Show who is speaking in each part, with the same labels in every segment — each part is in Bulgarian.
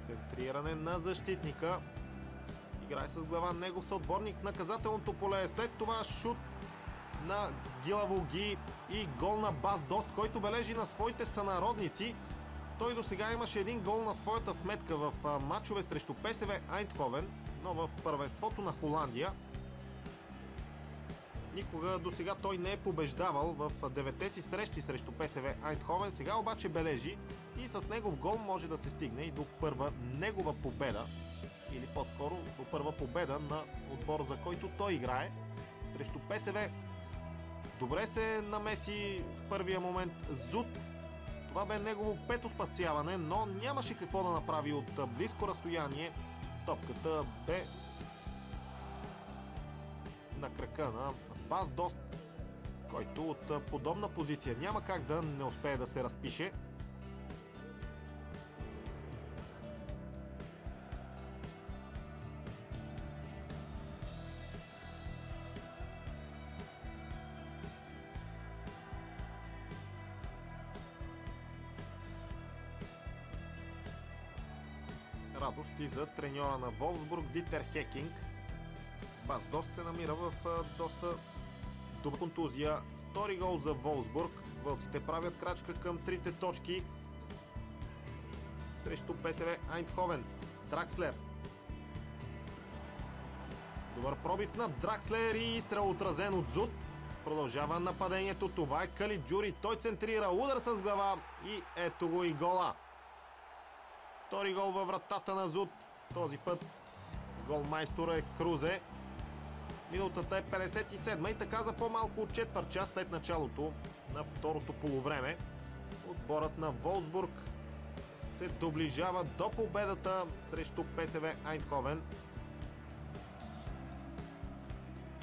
Speaker 1: Центриране на защитника. Играе с глава негов съотборник в наказателното поле. След това шут на Гилавоги и гол на Бас Дост, който бележи на своите сънародници. Той до сега имаше един гол на своята сметка в мачове срещу ПСВ Айндховен, но в първенството на Холандия никога до сега той не е побеждавал в 9-те си срещи срещу ПСВ Айндховен. Сега обаче бележи и с негов гол може да се стигне и до първа негова победа, или по-скоро до първа победа на отбора, за който той играе срещу ПСВ. Добре се намеси в първия момент Зут. Това бе негово пето спасяване, но нямаше какво да направи от близко разстояние. Топката бе на крака на Бас Дост, който от подобна позиция няма как да не успее да се разпише. Радости за треньора на Волфсбург Дитер Хекинг. Бас Дост се намира в доста добра контузия. Втори гол за Волфсбург. Вълците правят крачка към трите точки срещу ПСВ Айндховен. Дракслер. Добър пробив на Дракслер и изстрел отразен от Зут. Продължава нападението. Това е Калиджури. Той центрира. Удар с глава и ето го и гола. Втори гол във вратата на Зут. Този път голмайстора е Крузе. Минутата е 57 и така за по-малко от четвърт час след началото на второто полувреме отборът на Волфсбург се доближава до победата срещу ПСВ Айндховен.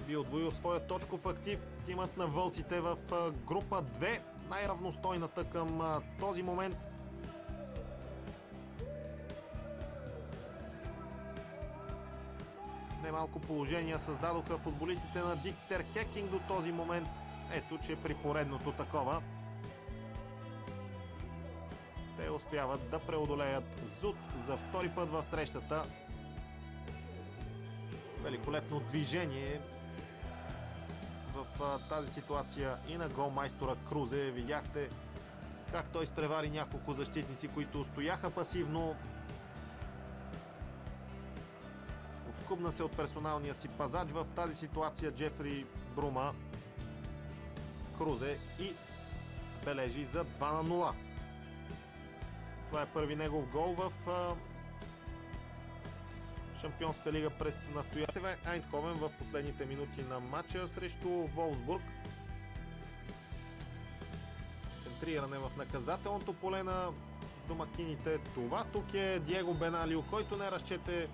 Speaker 1: Би отвоил своя точков актив тимът на вълците в група 2, най-равностойната към този момент. Немалко положения създадоха футболистите на Дитер Хекинг до този момент. Ето, че при поредното такова те успяват да преодолеят Зут за втори път в срещата. Великолепно движение в тази ситуация и на голмайстора Крузе. Видяхте как той изпревари няколко защитници, които стояха пасивно. Откубна се от персоналния си пазач в тази ситуация Джефри Брума. Крузе и бележи за 2-0. Това е първи негов гол в Шампионска лига през настоящия Айндховен в последните минути на матча срещу Волфсбург. Центриране в наказателното поле на домакините. Това тук е Диего Беналио, който не разчете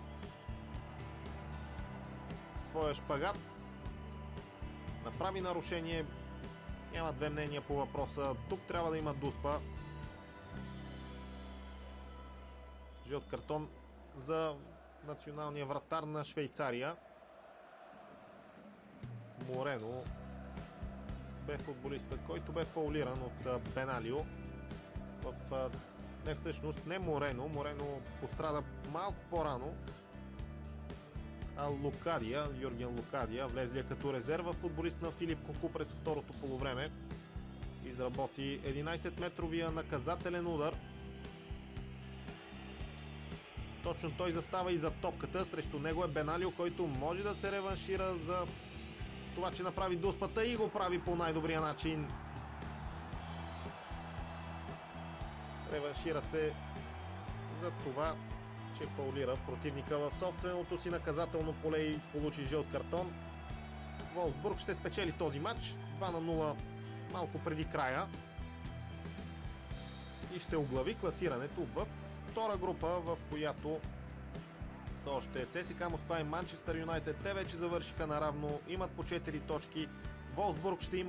Speaker 1: своя шпагат. Направи нарушение. Няма две мнения по въпроса. Тук трябва да има дуспа. Жълт картон за националния вратар на Швейцария. Морено бе футболиста, който бе фаулиран от Беналио. Не всъщност, не Морено. Морено пострада малко по-рано. А Лукадия, Юрген Лукадия, влезлия като резерва футболист на Филип Коку през второто полувреме. Изработи 11-метровия наказателен удар. Точно той застава и за топката. Срещу него е Беналио, който може да се реваншира за това, че направи дуспата и го прави по най-добрия начин. Реваншира се за това, че фаулира противника в собственото си наказателно поле и получи жълт картон. Волфсбург ще спечели този матч 2-0 малко преди края и ще оглави класирането в втора група, в която са още ЦСКА Москва и Манчестър Юнайтед. Те вече завършиха наравно, имат по 4 точки. Волфсбург ще има